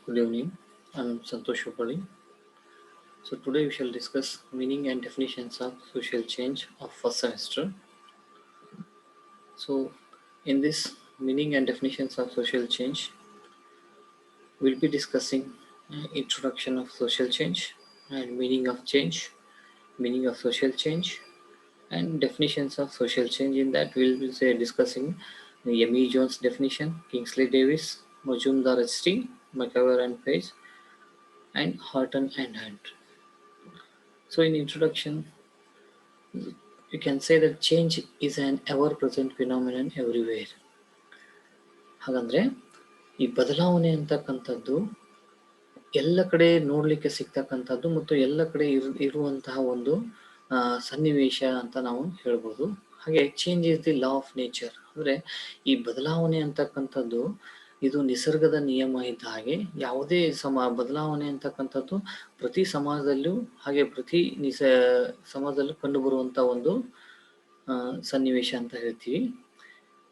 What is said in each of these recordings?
Good evening. I'm Santosh Upali. So today we shall discuss meaning and definitions of social change of first semester. So in this meaning and definitions of social change, we'll be discussing introduction of social change and meaning of social change, and definitions of social change. In that, we'll be discussing the M.E. Jones definition, Kingsley Davis, Majumdar H.T., McAver and Page, and Horton and Hunt. So in introduction, you can say that change is an ever-present phenomenon everywhere. ಹಾಗಂದ್ರೆ ಈ ಬದಲಾವಣೆ ಅಂತಕ್ಕಂಥದ್ದು ಎಲ್ಲ ಕಡೆ ನೋಡ್ಲಿಕ್ಕೆ ಸಿಗ್ತಕ್ಕಂಥದ್ದು ಮತ್ತು ಎಲ್ಲ ಕಡೆ ಇರುವಂತಹ ಒಂದು ಸನ್ನಿವೇಶ ಅಂತ ನಾವು ಹೇಳ್ಬೋದು. ಹಾಗೆ change is the law of nature, ಅಂದ್ರೆ ಈ ಬದಲಾವಣೆ ಅಂತಕ್ಕಂಥದ್ದು ಇದು ನಿಸರ್ಗದ ನಿಯಮ ಇದ್ದ ಹಾಗೆ. ಯಾವುದೇ ಬದಲಾವಣೆ ಅಂತಕ್ಕಂಥದ್ದು ಪ್ರತಿ ಸಮಾಜದಲ್ಲೂ ಹಾಗೆ ಪ್ರತಿ ಸಮಾಜದಲ್ಲೂ ಕಂಡು ಬರುವಂತ ಒಂದು ಸನ್ನಿವೇಶ ಅಂತ ಹೇಳ್ತೀವಿ.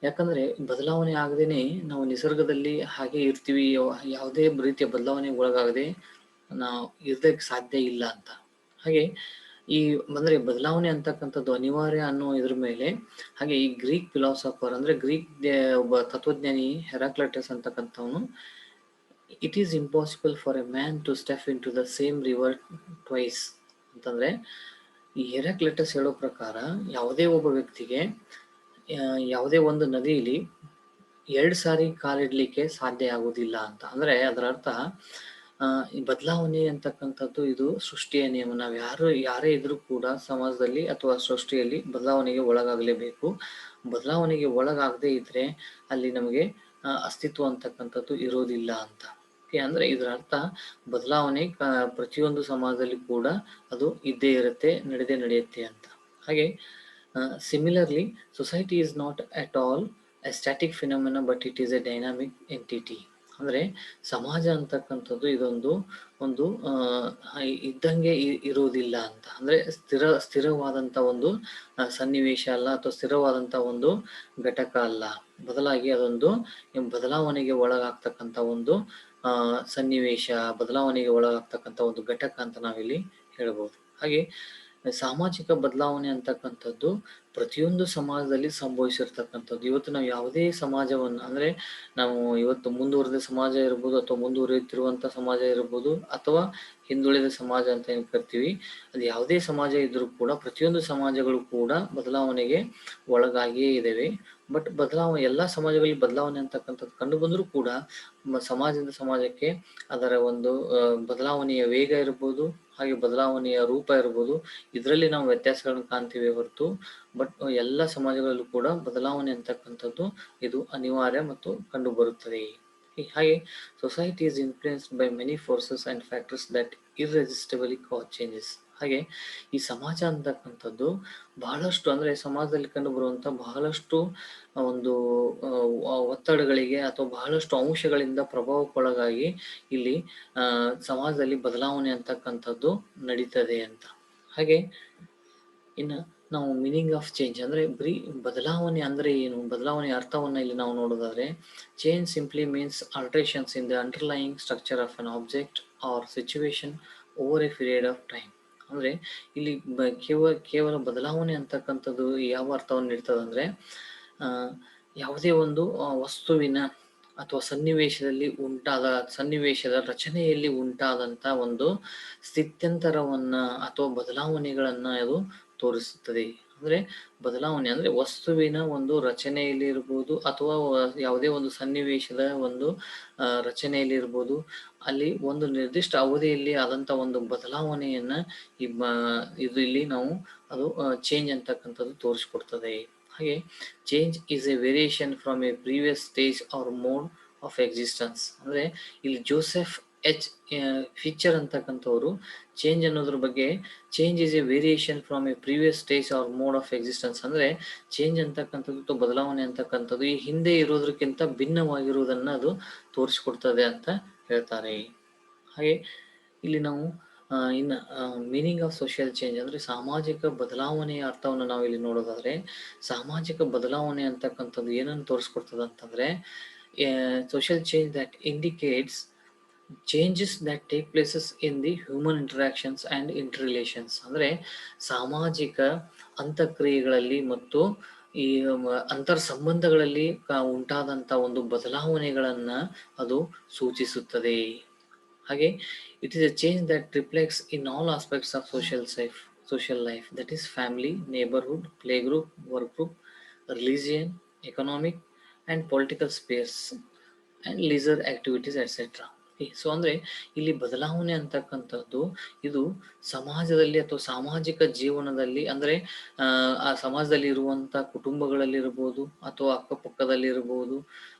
ಯಾಕಂದ್ರೆ ಬದಲಾವಣೆ ಆಗದೇನೆ ನಾವು ನಿಸರ್ಗದಲ್ಲಿ ಹಾಗೆ ಇರ್ತೀವಿ, ಯಾವುದೇ ರೀತಿಯ ಬದಲಾವಣೆ ಒಳಗಾಗದೆ ನಾವು ಇರ್ದಕ್ಕೆ ಸಾಧ್ಯ ಇಲ್ಲ ಅಂತ. ಹಾಗೆ ಈ ಅಂದ್ರೆ ಬದಲಾವಣೆ ಅಂತಕ್ಕಂಥದ್ದು ಅನಿವಾರ್ಯ ಅನ್ನೋ ಇದ್ರ ಮೇಲೆ, ಹಾಗೆ ಈ ಗ್ರೀಕ್ ಫಿಲಾಸಫರ್ ಅಂದ್ರೆ ಗ್ರೀಕ್ ಒಬ್ಬ ತತ್ವಜ್ಞಾನಿ ಹೆರಾಕ್ಲಿಟಸ್ ಅಂತಕ್ಕಂಥವನು, it is impossible for a man to step into the same river twice ಅಂತಂದ್ರೆ, ಈ ಹೆರಾಕ್ಲಿಟಸ್ ಹೇಳೋ ಪ್ರಕಾರ ಯಾವುದೇ ಒಬ್ಬ ವ್ಯಕ್ತಿಗೆ ಯಾವುದೇ ಒಂದು ನದಿಯಲ್ಲಿ 2 ಸಾರಿ ಕಾಲಿಡ್ಲಿಕ್ಕೆ ಸಾಧ್ಯ ಆಗುವುದಿಲ್ಲ ಅಂತ. ಅಂದ್ರೆ ಅದರ ಅರ್ಥ ಈ ಬದಲಾವಣೆ ಅಂತಕ್ಕಂಥದ್ದು ಇದು ಸೃಷ್ಟಿಯ ನಿಯಮ. ನಾವು ಯಾರೇ ಇದ್ರೂ ಕೂಡ ಸಮಾಜದಲ್ಲಿ ಅಥವಾ ಸೃಷ್ಟಿಯಲ್ಲಿ ಬದಲಾವಣೆಗೆ ಒಳಗಾಗಲೇಬೇಕು. ಬದಲಾವಣೆಗೆ ಒಳಗಾಗದೇ ಇದ್ರೆ ಅಲ್ಲಿ ನಮಗೆ ಅಸ್ತಿತ್ವ ಅಂತಕ್ಕಂಥದ್ದು ಇರೋದಿಲ್ಲ ಅಂತ. ಅಂದ್ರೆ ಇದರ ಅರ್ಥ ಬದಲಾವಣೆ ಪ್ರತಿಯೊಂದು ಸಮಾಜದಲ್ಲಿ ಕೂಡ ಅದು ಇದ್ದೇ ಇರುತ್ತೆ, ನಡೆಯುತ್ತೆ ಅಂತ. ಹಾಗೆ similarly, society is not at all a static phenomena, but it is a dynamic entity. ಅಂದ್ರೆ ಸಮಾಜ ಅಂತಕ್ಕಂಥದ್ದು ಇದೊಂದು ಇದ್ದಂಗೆ ಇರುವುದಿಲ್ಲ ಅಂತ. ಅಂದ್ರೆ ಸ್ಥಿರವಾದಂತ ಒಂದು ಸನ್ನಿವೇಶ ಅಲ್ಲ, ಅಥವಾ ಸ್ಥಿರವಾದಂತ ಒಂದು ಘಟಕ ಅಲ್ಲ. ಬದಲಾಗಿ ಅದೊಂದು ಬದಲಾವಣೆಗೆ ಒಳಗಾಗ್ತಕ್ಕಂಥ ಒಂದು ಸನ್ನಿವೇಶ, ಬದಲಾವಣೆಗೆ ಒಳಗಾಗ್ತಕ್ಕಂಥ ಒಂದು ಘಟಕ ಅಂತ ನಾವಿಲ್ಲಿ ಹೇಳ್ಬೋದು. ಹಾಗೆ ಸಾಮಾಜಿಕ ಬದಲಾವಣೆ ಅಂತಕ್ಕಂಥದ್ದು ಪ್ರತಿಯೊಂದು ಸಮಾಜದಲ್ಲಿ ಸಂಭವಿಸಿರ್ತಕ್ಕಂಥದ್ದು. ಇವತ್ತು ನಾವು ಯಾವುದೇ ಸಮಾಜವನ್ನು, ಅಂದ್ರೆ ನಾವು ಇವತ್ತು ಮುಂದುವರೆದ ಸಮಾಜ ಇರ್ಬೋದು, ಅಥವಾ ಮುಂದುವರಿಯುತ್ತಿರುವಂತ ಸಮಾಜ ಇರ್ಬೋದು, ಅಥವಾ ಹಿಂದುಳಿದ ಸಮಾಜ ಅಂತ ಏನ್ ಕರಿತೀವಿ, ಅದು ಯಾವುದೇ ಸಮಾಜ ಇದ್ರೂ ಕೂಡ ಪ್ರತಿಯೊಂದು ಸಮಾಜಗಳು ಕೂಡ ಬದಲಾವಣೆಗೆ ಒಳಗಾಗಿಯೇ ಇದಾವೆ. ಬಟ್ ಎಲ್ಲಾ ಸಮಾಜಗಳಲ್ಲಿ ಬದಲಾವಣೆ ಅಂತಕ್ಕಂಥದ್ದು ಕಂಡು ಬಂದರೂ ಕೂಡ ಸಮಾಜದಿಂದ ಸಮಾಜಕ್ಕೆ ಅದರ ಒಂದು ಬದಲಾವಣೆಯ ವೇಗ ಇರ್ಬೋದು, ಹಾಗೆ ಬದಲಾವಣೆಯ ರೂಪ ಇರ್ಬೋದು, ಇದರಲ್ಲಿ ನಾವು ವ್ಯತ್ಯಾಸಗಳನ್ನು ಕಾಣ್ತೀವಿ ಹೊರತು, ಬಟ್ ಎಲ್ಲ ಸಮಾಜಗಳಲ್ಲೂ ಕೂಡ ಬದಲಾವಣೆ ಅಂತಕ್ಕಂಥದ್ದು ಇದು ಅನಿವಾರ್ಯ ಮತ್ತು ಕಂಡು ಬರುತ್ತದೆ. ಹಾಗೆ society is influenced by many forces and factors that irresistibly cause changes. ಹಾಗೆ ಈ ಸಮಾಜ ಅಂತಕ್ಕಂಥದ್ದು ಬಹಳಷ್ಟು, ಅಂದ್ರೆ ಸಮಾಜದಲ್ಲಿ ಕಂಡು ಬರುವಂತ ಬಹಳಷ್ಟು ಒಂದು ಒತ್ತಡಗಳಿಗೆ ಅಥವಾ ಬಹಳಷ್ಟು ಅಂಶಗಳಿಂದ ಪ್ರಭಾವಕ್ಕೊಳಗಾಗಿ ಇಲ್ಲಿ ಸಮಾಜದಲ್ಲಿ ಬದಲಾವಣೆ ಅಂತಕ್ಕಂಥದ್ದು ನಡೀತದೆ ಅಂತ. ಹಾಗೆ ಇನ್ನು ನಾವು ಮೀನಿಂಗ್ ಆಫ್ ಚೇಂಜ್ ಅಂದ್ರೆ ಬದಲಾವಣೆ ಅಂದ್ರೆ ಏನು, ಬದಲಾವಣೆ ಅರ್ಥವನ್ನ ಇಲ್ಲಿ ನಾವು ನೋಡೋದಾದ್ರೆ, change simply means alterations in the underlying structure of an object R situation over A period of time. ಅಂದ್ರೆ ಇಲ್ಲಿ ಕೇವಲ ಬದಲಾವಣೆ ಅಂತಕ್ಕಂಥದ್ದು ಯಾವ ಅರ್ಥವನ್ನು ನೀಡ್ತದೆ ಅಂದ್ರೆ, ಯಾವುದೇ ಒಂದು ವಸ್ತುವಿನ ಅಥವಾ ಸನ್ನಿವೇಶದ ರಚನೆಯಲ್ಲಿ ಉಂಟಾದಂತ ಒಂದು ಸ್ಥಿತ್ಯಂತರವನ್ನ ಅಥವಾ ಬದಲಾವಣೆಗಳನ್ನ ಅದು ತೋರಿಸುತ್ತದೆ. ಅಂದ್ರೆ ಬದಲಾವಣೆ ಅಂದ್ರೆ ವಸ್ತುವಿನ ಒಂದು ರಚನೆಯಲ್ಲಿ ಇರ್ಬೋದು, ಅಥವಾ ಯಾವುದೇ ಒಂದು ಸನ್ನಿವೇಶದ ಒಂದು ರಚನೆಯಲ್ಲಿ ಇರ್ಬೋದು, ಅಲ್ಲಿ ಒಂದು ನಿರ್ದಿಷ್ಟ ಅವಧಿಯಲ್ಲಿ ಆದಂತ ಒಂದು ಬದಲಾವಣೆಯನ್ನ ಇದು ಇಲ್ಲಿ ನಾವು ಅದು ಚೇಂಜ್ ಅಂತಕ್ಕಂಥದ್ದು ತೋರಿಸ್ಕೊಡ್ತದೆ. ಹಾಗೆ change is a variation from a previous stage or mode of existence. ಅಂದ್ರೆ ಇಲ್ಲಿ ಜೋಸೆಫ್ ಎಚ್ ಫೀಚರ್ ಅಂತಕ್ಕಂಥವ್ರು ಚೇಂಜ್ ಅನ್ನೋದ್ರ ಬಗ್ಗೆ, change is a variation from a previous stage or mode of existence, ಅಂದ್ರೆ ಚೇಂಜ್ ಅಂತಕ್ಕಂಥದ್ದು ಬದಲಾವಣೆ ಅಂತಕ್ಕಂಥದ್ದು ಈ ಹಿಂದೆ ಇರೋದಕ್ಕಿಂತ ಭಿನ್ನವಾಗಿರುವುದನ್ನ ಅದು ತೋರಿಸ್ಕೊಡ್ತದೆ ಅಂತ ಹೇಳ್ತಾರೆ. ಹಾಗೆ ಇಲ್ಲಿ ನಾವು ಇನ್ನು ಮೀನಿಂಗ್ ಆಫ್ ಸೋಷಿಯಲ್ ಚೇಂಜ್ ಅಂದ್ರೆ ಸಾಮಾಜಿಕ ಬದಲಾವಣೆಯ ಅರ್ಥವನ್ನು ನಾವು ಇಲ್ಲಿ ನೋಡೋದಾದ್ರೆ, ಸಾಮಾಜಿಕ ಬದಲಾವಣೆ ಅಂತಕ್ಕಂಥದ್ದು ಏನನ್ನು ತೋರಿಸ್ಕೊಡ್ತದೆ ಅಂತಂದ್ರೆ, social change that indicates changes that take places in the human interactions and interrelations. ಅಂದರೆ ಸಾಮಾಜಿಕ ಅಂತಕ್ರಿಯೆಗಳಲ್ಲಿ ಮತ್ತು ಈ ಅಂತರ್ ಸಂಬಂಧಗಳಲ್ಲಿ ಉಂಟಾದಂಥ ಒಂದು ಬದಲಾವಣೆಗಳನ್ನು ಅದು ಸೂಚಿಸುತ್ತದೆ. ಹಾಗೆ it is A change that reflects in all aspects of social life, that is family, neighbourhood, play group, work group, religion, economic and political space and laser activities et cetera. So ಅಂದರೆ ಇಲ್ಲಿ ಬದಲಾವಣೆ ಅಂತಕ್ಕಂಥದ್ದು ಇದು ಸಮಾಜದಲ್ಲಿ ಅಥವಾ ಸಾಮಾಜಿಕ ಜೀವನದಲ್ಲಿ, ಅಂದರೆ ಆ ಸಮಾಜದಲ್ಲಿ ಇರುವಂಥ ಕುಟುಂಬಗಳಲ್ಲಿರ್ಬೋದು ಅಥವಾ ಅಕ್ಕಪಕ್ಕದಲ್ಲಿರ್ಬೋದು,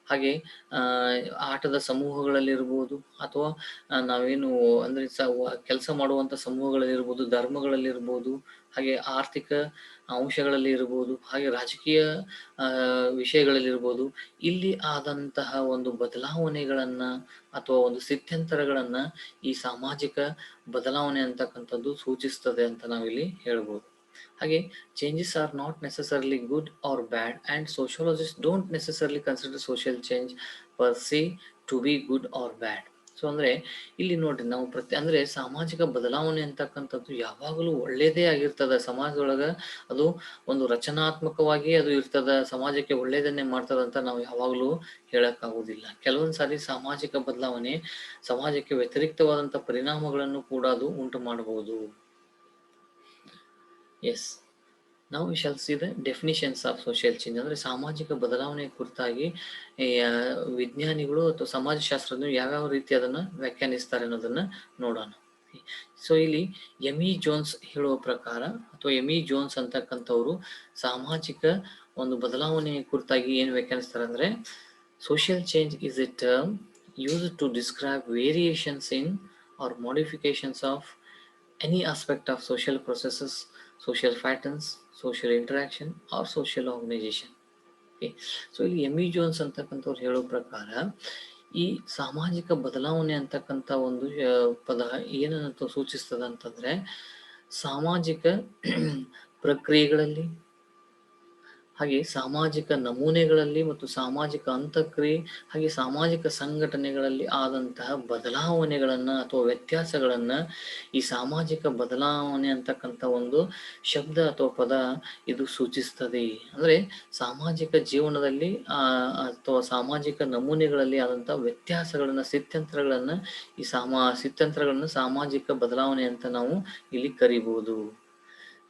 ಹಾಗೆ ಆಟದ ಸಮೂಹಗಳಲ್ಲಿರ್ಬೋದು, ಅಥವಾ ನಾವೇನು ಅಂದರೆ ಕೆಲಸ ಮಾಡುವಂಥ ಸಮೂಹಗಳಲ್ಲಿರ್ಬೋದು, ಧರ್ಮಗಳಲ್ಲಿರ್ಬೋದು, ಹಾಗೆ ಆರ್ಥಿಕ ಅಂಶಗಳಲ್ಲಿ ಇರ್ಬೋದು, ಹಾಗೆ ರಾಜಕೀಯ ವಿಷಯಗಳಲ್ಲಿರ್ಬೋದು, ಇಲ್ಲಿ ಆದಂತಹ ಒಂದು ಬದಲಾವಣೆಗಳನ್ನು ಅಥವಾ ಒಂದು ಸ್ಥಿತ್ಯಂತರಗಳನ್ನು ಈ ಸಾಮಾಜಿಕ ಬದಲಾವಣೆ ಅಂತಕ್ಕಂಥದ್ದು ಸೂಚಿಸ್ತದೆ ಅಂತ ನಾವಿಲ್ಲಿ ಹೇಳ್ಬೋದು. ಹಾಗೆ changes are not necessarily good or bad and sociologist don't necessarily consider social change per se to be good or bad. So ಅಂದರೆ ಇಲ್ಲಿ ನೋಡ್ರಿ, ನಾವು ಅಂದರೆ ಸಾಮಾಜಿಕ ಬದಲಾವಣೆ ಅಂತಕ್ಕಂಥದ್ದು ಯಾವಾಗಲೂ ಒಳ್ಳೆಯದೇ ಆಗಿರ್ತದೆ. ಸಮಾಜದೊಳಗೆ ಅದು ಒಂದು ರಚನಾತ್ಮಕವಾಗಿ ಅದು ಇರ್ತದ, ಸಮಾಜಕ್ಕೆ ಒಳ್ಳೆಯದನ್ನೇ ಮಾಡ್ತದಂತ ನಾವು ಯಾವಾಗಲೂ ಹೇಳಕ್ಕಾಗುವುದಿಲ್ಲ. ಕೆಲವೊಂದು ಸಾರಿ ಸಾಮಾಜಿಕ ಬದಲಾವಣೆ ಸಮಾಜಕ್ಕೆ ವ್ಯತಿರಿಕ್ತವಾದಂಥ ಪರಿಣಾಮಗಳನ್ನು ಕೂಡ ಅದು ಉಂಟು ಮಾಡಬಹುದು. ಎಸ್, ನಾವು we shall C the definitions of social change. ಅಂದರೆ ಸಾಮಾಜಿಕ ಬದಲಾವಣೆ ಕುರಿತಾಗಿ ವಿಜ್ಞಾನಿಗಳು ಅಥವಾ ಸಮಾಜಶಾಸ್ತ್ರಜ್ಞರು ಯಾವ್ಯಾವ ರೀತಿ ಅದನ್ನು ವ್ಯಾಖ್ಯಾನಿಸ್ತಾರೆ ಅನ್ನೋದನ್ನು ನೋಡೋಣ. ಸೊ ಇಲ್ಲಿ ಎಮಿ ಜೋನ್ಸ್ ಹೇಳುವ ಪ್ರಕಾರ, ಅಥವಾ ಎಮಿ ಜೋನ್ಸ್ ಅಂತಕ್ಕಂಥವ್ರು ಸಾಮಾಜಿಕ ಒಂದು ಬದಲಾವಣೆ ಕುರಿತಾಗಿ ಏನು ವ್ಯಾಖ್ಯಾನಿಸ್ತಾರೆ ಅಂದರೆ, social change is a term used to describe variations in or modifications of any aspect of social processes, social patterns, social interaction or social organization. Okay, so ಇಲ್ಲಿ ಎಮಿ ಜೋನ್ಸ್ ಅಂತಕ್ಕಂಥವ್ರು ಹೇಳೋ ಪ್ರಕಾರ ಈ ಸಾಮಾಜಿಕ ಬದಲಾವಣೆ ಅಂತಕ್ಕಂಥ ಒಂದು ಪದ ಏನನ್ನು ಸೂಚಿಸ್ತದೆ ಅಂತಂದರೆ, ಸಾಮಾಜಿಕ ಪ್ರಕ್ರಿಯೆಗಳಲ್ಲಿ, ಹಾಗೆ ಸಾಮಾಜಿಕ ನಮೂನೆಗಳಲ್ಲಿ ಮತ್ತು ಸಾಮಾಜಿಕ ಅಂತಕ್ರಿಯೆ, ಹಾಗೆ ಸಾಮಾಜಿಕ ಸಂಘಟನೆಗಳಲ್ಲಿ ಆದಂತಹ ಬದಲಾವಣೆಗಳನ್ನು ಅಥವಾ ವ್ಯತ್ಯಾಸಗಳನ್ನು ಈ ಸಾಮಾಜಿಕ ಬದಲಾವಣೆ ಅಂತಕ್ಕಂಥ ಒಂದು ಶಬ್ದ ಅಥವಾ ಪದ ಇದು ಸೂಚಿಸ್ತದೆ. ಅಂದರೆ ಸಾಮಾಜಿಕ ಜೀವನದಲ್ಲಿ ಅಥವಾ ಸಾಮಾಜಿಕ ನಮೂನೆಗಳಲ್ಲಿ ಆದಂಥ ವ್ಯತ್ಯಾಸಗಳನ್ನು, ಸ್ಥಿತ್ಯಂತರಗಳನ್ನು, ಈ ಸ್ಥಿತ್ಯಂತರಗಳನ್ನು ಸಾಮಾಜಿಕ ಬದಲಾವಣೆ ಅಂತ ನಾವು ಇಲ್ಲಿ ಕರಿಬಹುದು.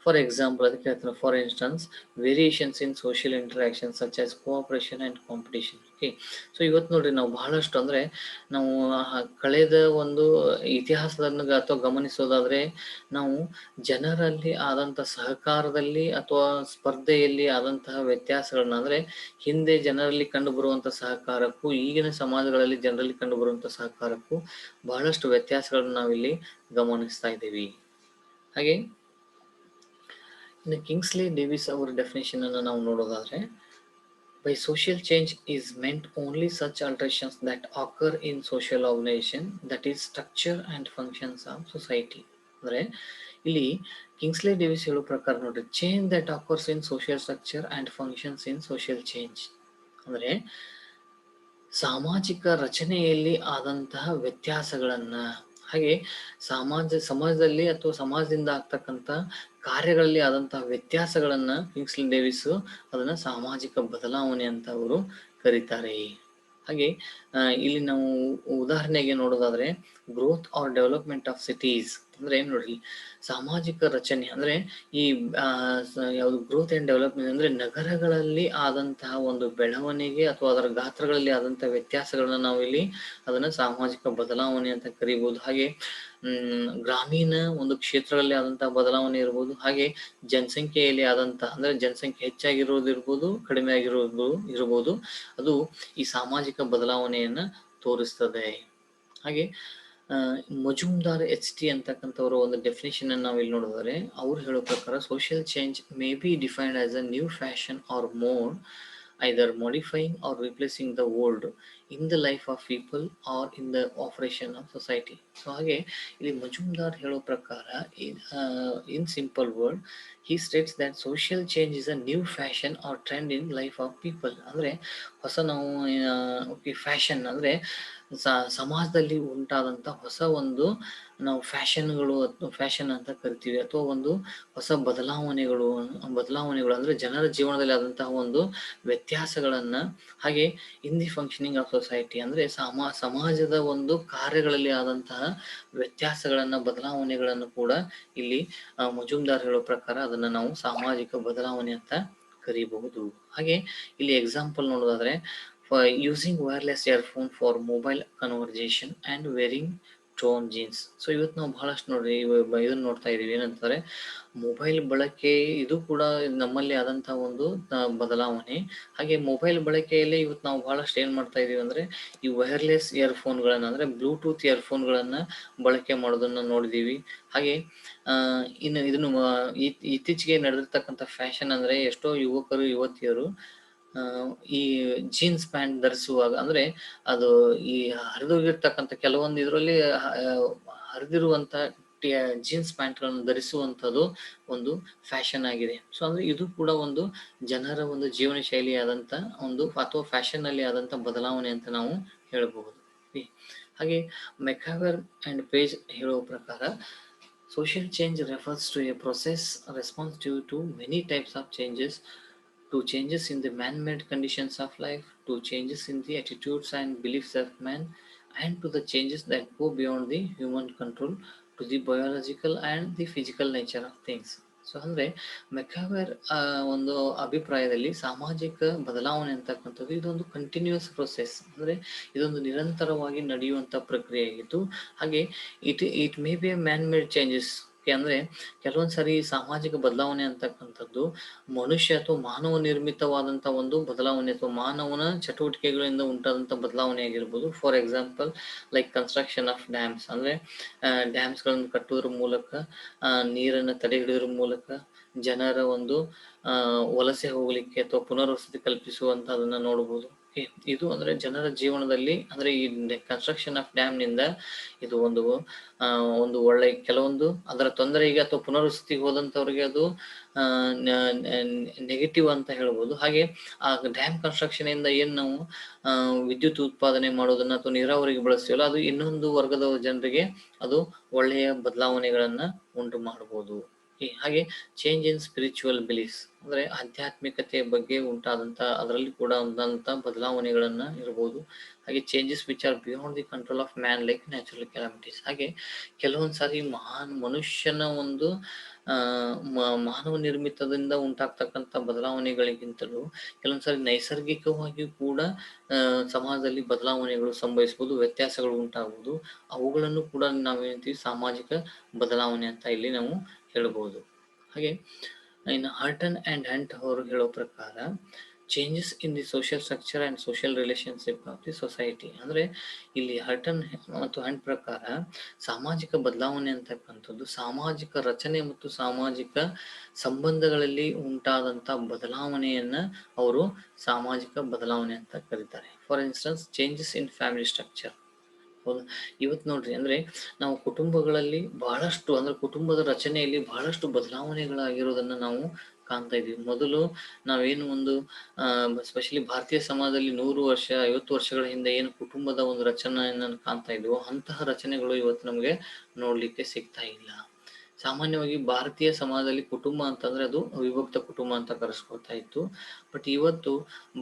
ಫಾರ್ ಎಕ್ಸಾಂಪಲ್, ಅದಕ್ಕೆ ಹೇಳ್ತಾರೆ, for instances variations in social interaction such as cooperation and competition. Okay, so ಇವತ್ತು ನೋಡ್ರಿ, ನಾವು ಬಹಳಷ್ಟು ಅಂದರೆ ನಾವು ಕಳೆದ ಒಂದು ಇತಿಹಾಸದನ್ನು ಅಥವಾ ಗಮನಿಸೋದಾದರೆ, ನಾವು ಜನರಲ್ಲಿ ಆದಂಥ ಸಹಕಾರದಲ್ಲಿ ಅಥವಾ ಸ್ಪರ್ಧೆಯಲ್ಲಿ ಆದಂತಹ ವ್ಯತ್ಯಾಸಗಳನ್ನ, ಅಂದರೆ ಹಿಂದೆ ಜನರಲ್ಲಿ ಕಂಡುಬರುವಂಥ ಸಹಕಾರಕ್ಕೂ ಈಗಿನ ಸಮಾಜಗಳಲ್ಲಿ ಜನರಲ್ಲಿ ಕಂಡುಬರುವಂಥ ಸಹಕಾರಕ್ಕೂ ಬಹಳಷ್ಟು ವ್ಯತ್ಯಾಸಗಳನ್ನ ನಾವಿಲ್ಲಿ ಗಮನಿಸ್ತಾ ಇದ್ದೀವಿ. ಹಾಗೆ ಕಿಂಗ್ಸ್ಲಿ ಡೇವಿಸ್ ಅವರ ಡೆಫಿನೇಷನ್ ಅನ್ನು ನಾವು ನೋಡೋದಾದ್ರೆ, by social change is meant only such alterations that occur in social organisation that is structure and functions of society. ಅಂದರೆ ಇಲ್ಲಿ ಕಿಂಗ್ಸ್ಲಿ ಡೇವಿಸ್ ಹೇಳೋ ಪ್ರಕಾರ ನೋಡ್ರಿ, change that occurs in social structure and functions in social change. ಅಂದರೆ ಸಾಮಾಜಿಕ ರಚನೆಯಲ್ಲಿ ಆದಂತಹ ವ್ಯತ್ಯಾಸಗಳನ್ನು, ಹಾಗೆ ಸಮಾಜದಲ್ಲಿ ಅಥವಾ ಸಮಾಜದಿಂದ ಆಗ್ತಕ್ಕಂಥ ಕಾರ್ಯಗಳಲ್ಲಿ ಆದಂತಹ ವ್ಯತ್ಯಾಸಗಳನ್ನು ಕಿಂಗ್ಸ್ಲಿ ಡೇವಿಸ್ ಅದನ್ನು ಸಾಮಾಜಿಕ ಬದಲಾವಣೆ ಅಂತ ಅವರು ಕರೀತಾರೆ. ಹಾಗೆ ಇಲ್ಲಿ ನಾವು ಉದಾಹರಣೆಗೆ ನೋಡೋದಾದ್ರೆ, growth or development of cities ಅಂದ್ರೆ ಏನು ನೋಡ್ರಿ, ಸಾಮಾಜಿಕ ರಚನೆ ಅಂದ್ರೆ ಈ ಯಾವುದು ಗ್ರೋತ್ ಅಂಡ್ ಡೆವಲಪ್ಮೆಂಟ್ ಅಂದ್ರೆ ನಗರಗಳಲ್ಲಿ ಆದಂತಹ ಒಂದು ಬೆಳವಣಿಗೆ ಅಥವಾ ಅದರ ಗಾತ್ರಗಳಲ್ಲಿ ಆದಂತಹ ವ್ಯತ್ಯಾಸಗಳನ್ನ ನಾವು ಇಲ್ಲಿ ಅದನ್ನ ಸಾಮಾಜಿಕ ಬದಲಾವಣೆ ಅಂತ ಕರಿಬಹುದು. ಹಾಗೆ ಗ್ರಾಮೀಣ ಒಂದು ಕ್ಷೇತ್ರಗಳಲ್ಲಿ ಆದಂತಹ ಬದಲಾವಣೆ ಇರ್ಬೋದು, ಹಾಗೆ ಜನಸಂಖ್ಯೆಯಲ್ಲಿ ಆದಂತಹ ಅಂದ್ರೆ ಜನಸಂಖ್ಯೆ ಹೆಚ್ಚಾಗಿರೋದು ಇರ್ಬೋದು, ಕಡಿಮೆ ಇರಬಹುದು, ಅದು ಈ ಸಾಮಾಜಿಕ ಬದಲಾವಣೆಯನ್ನ ತೋರಿಸ್ತದೆ. ಹಾಗೆ ಮಜುಮ್ದಾರ್ HT ಅಂತಕ್ಕಂಥವ್ರ ಒಂದು ಡೆಫಿನೇಷನ್ ಅನ್ನು ನಾವು ಇಲ್ಲಿ ನೋಡಿದರೆ, ಅವ್ರು ಹೇಳೋ ಪ್ರಕಾರ social change may be defined as a new fashion or mode, either modifying or replacing the old in the life of people or in the operation of society. So ಹಾಗೆ ಇಲ್ಲಿ ಮಜುಮ್ದಾರ್ ಹೇಳೋ ಪ್ರಕಾರ in simple word he states that social change is a new fashion or trend in life of people. ಅಂದರೆ ಹೊಸ ನಾವು fashion ಅಂದರೆ ಸಮಾಜದಲ್ಲಿ ಉಂಟಾದಂಥ ಹೊಸ ಒಂದು ನಾವು ಫ್ಯಾಷನ್ ಅಂತ ಕರಿತೀವಿ, ಅಥವಾ ಒಂದು ಹೊಸ ಬದಲಾವಣೆಗಳು ಅಂದ್ರೆ ಜನರ ಜೀವನದಲ್ಲಿ ಆದಂತಹ ಒಂದು ವ್ಯತ್ಯಾಸಗಳನ್ನ, ಹಾಗೆ in the functioning of society ಅಂದ್ರೆ ಸಮಾಜದ ಒಂದು ಕಾರ್ಯಗಳಲ್ಲಿ ಆದಂತಹ ವ್ಯತ್ಯಾಸಗಳನ್ನ, ಬದಲಾವಣೆಗಳನ್ನು ಕೂಡ ಇಲ್ಲಿ ಮಜುಮ್ದಾರ್ ಹೇಳೋ ಪ್ರಕಾರ ಅದನ್ನ ನಾವು ಸಾಮಾಜಿಕ ಬದಲಾವಣೆ ಅಂತ ಕರಿಬಹುದು. ಹಾಗೆ ಇಲ್ಲಿ ಎಕ್ಸಾಂಪಲ್ ನೋಡೋದಾದ್ರೆ, using wireless earphone for mobile conversation and varying tone jeans. So ಇವತ್ತು ನಾವು ಬಹಳಷ್ಟು ನೋಡ್ರಿ ಇದನ್ನ ನೋಡ್ತಾ ಇದೀವಿ, ಏನಂತಾರೆ ಮೊಬೈಲ್ ಬಳಕೆ, ಇದು ಕೂಡ ನಮ್ಮಲ್ಲಿ ಆದಂತಹ ಒಂದು ಬದಲಾವಣೆ. ಹಾಗೆ ಮೊಬೈಲ್ ಬಳಕೆಯಲ್ಲಿ ಇವತ್ತು ನಾವು ಬಹಳಷ್ಟು ಏನ್ ಮಾಡ್ತಾ ಇದೀವಿ ಅಂದ್ರೆ, ಈ ವೈರ್ಲೆಸ್ ಇಯರ್ಫೋನ್ಗಳನ್ನ ಅಂದ್ರೆ ಬ್ಲೂಟೂತ್ ಇಯರ್ಫೋನ್ಗಳನ್ನ ಬಳಕೆ ಮಾಡೋದನ್ನ ನೋಡಿದೀವಿ. ಹಾಗೆ ಇನ್ನು ಇದನ್ನು ಇತ್ತೀಚೆಗೆ ನಡೆದಿರ್ತಕ್ಕಂಥ ಫ್ಯಾಷನ್ ಅಂದ್ರೆ, ಎಷ್ಟೋ ಯುವತಿಯರು ಈ ಜೀನ್ಸ್ ಪ್ಯಾಂಟ್ ಧರಿಸುವಾಗ ಅಂದ್ರೆ ಅದು ಈ ಹರಿದೋಗಿರ್ತಕ್ಕಂಥ ಕೆಲವೊಂದು ಇದರಲ್ಲಿ ಹರಿದಿರುವಂತ ಜೀನ್ಸ್ ಪ್ಯಾಂಟ್ಗಳನ್ನು ಧರಿಸುವಂಥದ್ದು ಒಂದು ಫ್ಯಾಷನ್ ಆಗಿದೆ. ಸೊ ಅಂದ್ರೆ ಇದು ಕೂಡ ಒಂದು ಜನರ ಒಂದು ಜೀವನ ಶೈಲಿಯಾದಂಥ ಒಂದು, ಅಥವಾ ಫ್ಯಾಷನ್ ಅಲ್ಲಿ ಆದಂಥ ಬದಲಾವಣೆ ಅಂತ ನಾವು ಹೇಳಬಹುದು. ಹಾಗೆ ಮೆಕಾವೆರ್ ಅಂಡ್ ಪೇಜ್ ಹೇಳುವ ಪ್ರಕಾರ, social change refers to a process responsive to many types of changes, to changes in the man-made conditions of life, to changes in the attitudes and beliefs of man, and to the changes that go beyond the human control, to the biological and the physical nature of things. So ಅಂದ್ರೆ ಮೆಕಾವೆರ್ ಒಂದು ಅಭಿಪ್ರಾಯದಲ್ಲಿ ಸಾಮಾಜಿಕ ಬದಲಾವಣೆ ಅಂತಕ್ಕಂಥದ್ದು ಇದೊಂದು continuous process, ಅಂದ್ರೆ ಇದೊಂದು ನಿರಂತರವಾಗಿ ನಡೆಯುವಂತ ಪ್ರಕ್ರಿಯೆ ಆಗಿದ್ದು, ಹಾಗೆ it may be A man made changes. ಅಂದ್ರೆ ಕೆಲವೊಂದ್ಸರಿ ಸಾಮಾಜಿಕ ಬದಲಾವಣೆ ಅಂತಕ್ಕಂಥದ್ದು ಮನುಷ್ಯ ಅಥವಾ ಮಾನವ ನಿರ್ಮಿತವಾದಂತ ಒಂದು ಬದಲಾವಣೆ, ಅಥವಾ ಮಾನವನ ಚಟುವಟಿಕೆಗಳಿಂದ ಉಂಟಾದಂತ ಬದಲಾವಣೆ ಆಗಿರ್ಬೋದು. For example like construction of dams, ಅಂದ್ರೆ ಡ್ಯಾಮ್ಸ್ ಗಳನ್ನು ಕಟ್ಟುವುದರ ಮೂಲಕ, ನೀರನ್ನು ತಡೆ ಹಿಡಿಯೋದ್ರ ಮೂಲಕ ಜನರ ಒಂದು ವಲಸೆ ಹೋಗ್ಲಿಕ್ಕೆ ಅಥವಾ ಪುನರ್ವಸತಿ ಕಲ್ಪಿಸುವಂತದನ್ನ ನೋಡಬಹುದು. ಇದು ಅಂದ್ರೆ ಜನರ ಜೀವನದಲ್ಲಿ, ಅಂದ್ರೆ ಈ ಕನ್ಸ್ಟ್ರಕ್ಷನ್ ಆಫ್ ಡ್ಯಾಮ್ ನಿಂದ ಇದು ಒಂದು ಒಳ್ಳೆ ಕೆಲವೊಂದು ಅದರ ತೊಂದರೆಗೆ ಅಥವಾ ಪುನರ್ವಸತಿಗೆ ಹೋದಂತವ್ರಿಗೆ ಅದು ನೆಗೆಟಿವ್ ಅಂತ ಹೇಳ್ಬೋದು. ಹಾಗೆ ಆ ಡ್ಯಾಮ್ ಕನ್ಸ್ಟ್ರಕ್ಷನ್ ಇಂದ ಏನ್ ನಾವು ವಿದ್ಯುತ್ ಉತ್ಪಾದನೆ ಮಾಡೋದನ್ನ ಅಥವಾ ನೀರಾವರಿಗೆ ಬಳಸ್ತೀವಲ್ಲ, ಅದು ಇನ್ನೊಂದು ವರ್ಗದ ಜನರಿಗೆ ಅದು ಒಳ್ಳೆಯ ಬದಲಾವಣೆಗಳನ್ನ ಉಂಟು ಮಾಡಬಹುದು. ಹಾಗೆ ಚೇಂಜ್ ಇನ್ ಸ್ಪಿರಿಚುವಲ್ ಬಿಲೀಫ್ಸ್, ಅಂದ್ರೆ ಆಧ್ಯಾತ್ಮಿಕತೆಯ ಬಗ್ಗೆ ಉಂಟಾದಂತ ಅದರಲ್ಲಿ ಕೂಡ ಒಂದಂತ ಬದಲಾವಣೆಗಳನ್ನ ಇರಬಹುದು. ಹಾಗೆ changes which are beyond the control of man like natural calamities. ಹಾಗೆ ಕೆಲವೊಂದ್ಸಾರಿ ಮನುಷ್ಯನ ಒಂದು ಮಾನವ ನಿರ್ಮಿತದಿಂದ ಉಂಟಾಗ್ತಕ್ಕಂಥ ಬದಲಾವಣೆಗಳಿಗಿಂತಲೂ ಕೆಲವೊಂದ್ಸರಿ ನೈಸರ್ಗಿಕವಾಗಿಯೂ ಕೂಡ ಸಮಾಜದಲ್ಲಿ ಬದಲಾವಣೆಗಳು ಸಂಭವಿಸಬಹುದು, ವ್ಯತ್ಯಾಸಗಳು ಉಂಟಾಗಬಹುದು. ಅವುಗಳನ್ನು ಕೂಡ ನಾವೇಂತೀವಿ ಸಾಮಾಜಿಕ ಬದಲಾವಣೆ ಅಂತ ಇಲ್ಲಿ ನಾವು ಹೇಳಬಹುದು. ಹಾಗೆ ಇನ್ನು ಹರ್ಟನ್ ಅಂಡ್ ಹಂಟ್ ಅವರು ಹೇಳೋ ಪ್ರಕಾರ, changes in the social structure and social relationship of the society. ಅಂದ್ರೆ ಇಲ್ಲಿ ಹರ್ಟನ್ ಮತ್ತು ಹಂಟ್ ಪ್ರಕಾರ ಸಾಮಾಜಿಕ ಬದಲಾವಣೆ ಅಂತಕ್ಕಂಥದ್ದು ಸಾಮಾಜಿಕ ರಚನೆ ಮತ್ತು ಸಾಮಾಜಿಕ ಸಂಬಂಧಗಳಲ್ಲಿ ಉಂಟಾದಂತ ಬದಲಾವಣೆಯನ್ನ ಅವರು ಸಾಮಾಜಿಕ ಬದಲಾವಣೆ ಅಂತ ಕರೀತಾರೆ. For instance changes in family structure. ಹೌದಾ, ಇವತ್ತು ನೋಡ್ರಿ, ಅಂದ್ರೆ ನಾವು ಕುಟುಂಬಗಳಲ್ಲಿ ಬಹಳಷ್ಟು, ಅಂದ್ರೆ ಕುಟುಂಬದ ರಚನೆಯಲ್ಲಿ ಬಹಳಷ್ಟು ಬದಲಾವಣೆಗಳಾಗಿರೋದನ್ನ ನಾವು ಕಾಣ್ತಾ ಇದೀವಿ. ಮೊದಲು ನಾವೇನು ಒಂದು ಸ್ಪೆಷಲಿ ಭಾರತೀಯ ಸಮಾಜದಲ್ಲಿ 100 ವರ್ಷ 50 ವರ್ಷಗಳ ಹಿಂದೆ ಏನು ಕುಟುಂಬದ ಒಂದು ರಚನೆಯನ್ನು ಕಾಣ್ತಾ ಇದ್ವೋ ಅಂತಹ ರಚನೆಗಳು ಇವತ್ತು ನಮಗೆ ನೋಡ್ಲಿಕ್ಕೆ ಸಿಗ್ತಾ ಇಲ್ಲ. ಸಾಮಾನ್ಯವಾಗಿ ಭಾರತೀಯ ಸಮಾಜದಲ್ಲಿ ಕುಟುಂಬ ಅಂತಂದ್ರೆ ಅದು ಅವಿಭಕ್ತ ಕುಟುಂಬ ಅಂತ ಕರೆಸ್ಕೊಳ್ತಾ ಇತ್ತು. ಬಟ್ ಇವತ್ತು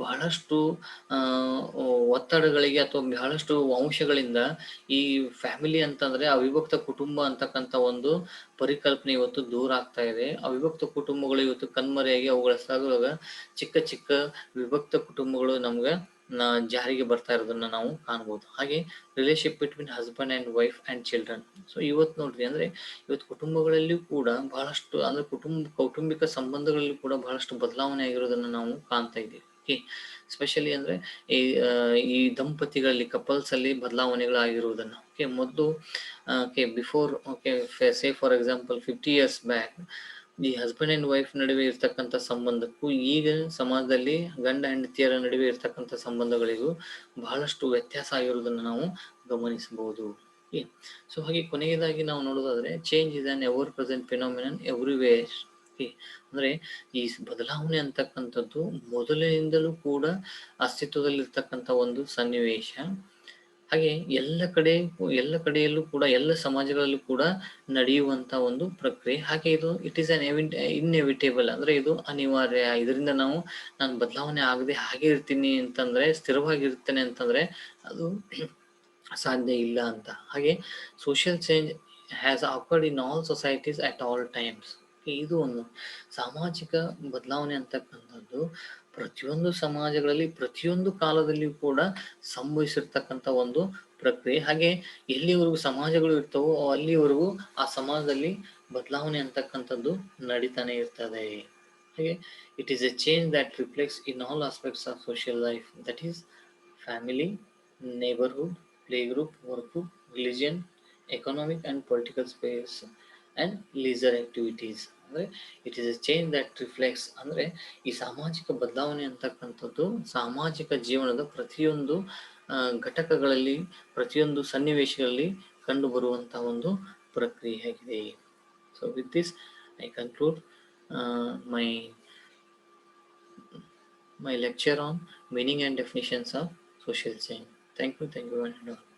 ಬಹಳಷ್ಟು ಒತ್ತಡಗಳಿಗೆ ಅಥವಾ ಬಹಳಷ್ಟು ಅಂಶಗಳಿಂದ ಈ ಫ್ಯಾಮಿಲಿ ಅಂತಂದ್ರೆ ಅವಿಭಕ್ತ ಕುಟುಂಬ ಅಂತಕ್ಕಂಥ ಒಂದು ಪರಿಕಲ್ಪನೆ ಇವತ್ತು ದೂರ ಆಗ್ತಾ ಇದೆ. ಅವಿಭಕ್ತ ಕುಟುಂಬಗಳು ಇವತ್ತು ಕಣ್ಮರೆಯಾಗಿ ಅವುಗಳ ಸ್ಥಳದೊಳಗ ಚಿಕ್ಕ ಚಿಕ್ಕ ವಿಭಕ್ತ ಕುಟುಂಬಗಳು ನಮ್ಗೆ ಜಾರಿಗೆ ಬರ್ತಾ ಇರೋದನ್ನ ನಾವು ಕಾಣ್ಬೋದು. ಹಾಗೆ relationship between husband and wife and children. So ಇವತ್ತು ನೋಡ್ರಿ, ಅಂದ್ರೆ ಇವತ್ತು ಕುಟುಂಬಗಳಲ್ಲಿಯೂ ಕೂಡ ಬಹಳಷ್ಟು, ಅಂದ್ರೆ ಕೌಟುಂಬಿಕ ಸಂಬಂಧಗಳಲ್ಲಿ ಕೂಡ ಬಹಳಷ್ಟು ಬದಲಾವಣೆ ಆಗಿರೋದನ್ನ ನಾವು ಕಾಣ್ತಾ ಇದ್ದೀವಿ. ಸ್ಪೆಷಲಿ ಅಂದ್ರೆ ಈ ದಂಪತಿಗಳಲ್ಲಿ ಕಪಲ್ಸ್ ಅಲ್ಲಿ ಬದಲಾವಣೆಗಳು ಆಗಿರುವುದನ್ನ ಮೊದಲು before say for example 50 years back ಈ ಹಸ್ಬೆಂಡ್ ಅಂಡ್ ವೈಫ್ ನಡುವೆ ಇರ್ತಕ್ಕಂಥ ಸಂಬಂಧಕ್ಕೂ ಈಗ ಸಮಾಜದಲ್ಲಿ ಗಂಡ ಹೆಂಡತಿಯರ ನಡುವೆ ಇರ್ತಕ್ಕಂಥ ಸಂಬಂಧಗಳಿಗೂ ಬಹಳಷ್ಟು ವ್ಯತ್ಯಾಸ ಆಗಿರುವುದನ್ನು ನಾವು ಗಮನಿಸಬಹುದು. ಸೊ ಹಾಗೆ ಕೊನೆಯದಾಗಿ ನಾವು ನೋಡೋದಾದ್ರೆ, change is on ever present phenomenon everywhere. ಅಂದ್ರೆ ಈ ಬದಲಾವಣೆ ಅಂತಕ್ಕಂಥದ್ದು ಮೊದಲಿನಿಂದಲೂ ಕೂಡ ಅಸ್ತಿತ್ವದಲ್ಲಿರ್ತಕ್ಕಂಥ ಒಂದು ಸನ್ನಿವೇಶ. ಹಾಗೆ ಎಲ್ಲ ಕಡೆಯಲ್ಲೂ ಕೂಡ ಎಲ್ಲ ಸಮಾಜಗಳಲ್ಲೂ ಕೂಡ ನಡೆಯುವಂತ ಒಂದು ಪ್ರಕ್ರಿಯೆ. ಹಾಗೆ ಇಟ್ ಈಸ್ ಅನ್ ಇನ್ಎವಿಟೇಬಲ್, ಅಂದ್ರೆ ಇದು ಅನಿವಾರ್ಯ. ಇದರಿಂದ ನಾನು ಬದಲಾವಣೆ ಆಗದೆ ಹಾಗೆ ಇರ್ತೀನಿ ಅಂತಂದ್ರೆ, ಸ್ಥಿರವಾಗಿರ್ತೇನೆ ಅಂತಂದ್ರೆ ಅದು ಸಾಧ್ಯ ಇಲ್ಲ ಅಂತ. ಹಾಗೆ social change has occurred in all societies at all times. ಇದು ಒಂದು ಸಾಮಾಜಿಕ ಬದಲಾವಣೆ ಅಂತಕ್ಕಂಥದ್ದು ಪ್ರತಿಯೊಂದು ಸಮಾಜಗಳಲ್ಲಿ ಪ್ರತಿಯೊಂದು ಕಾಲದಲ್ಲಿಯೂ ಕೂಡ ಸಂಭವಿಸಿರ್ತಕ್ಕಂಥ ಒಂದು ಪ್ರಕ್ರಿಯೆ. ಹಾಗೆ ಎಲ್ಲಿವರೆಗೂ ಸಮಾಜಗಳು ಇರ್ತವೋ ಅಲ್ಲಿವರೆಗೂ ಆ ಸಮಾಜದಲ್ಲಿ ಬದಲಾವಣೆ ಅಂತಕ್ಕಂಥದ್ದು ನಡೀತಾನೆ ಇರ್ತದೆ. ಹಾಗೆ it is A change that reflects in all aspects of social life, that is family, neighborhood, playgroup, work group, religion, economic and political space, and leisure activities. ಅಂದರೆ it is A change that reflects, ಅಂದರೆ ಈ ಸಾಮಾಜಿಕ ಬದಲಾವಣೆ ಅಂತಕ್ಕಂಥದ್ದು ಸಾಮಾಜಿಕ ಜೀವನದ ಪ್ರತಿಯೊಂದು ಘಟಕಗಳಲ್ಲಿ, ಪ್ರತಿಯೊಂದು ಸನ್ನಿವೇಶಗಳಲ್ಲಿ ಕಂಡುಬರುವಂಥ ಒಂದು ಪ್ರಕ್ರಿಯೆಯಾಗಿದೆ. So with this I conclude my lecture on meaning and definitions of social change. Thank you and all.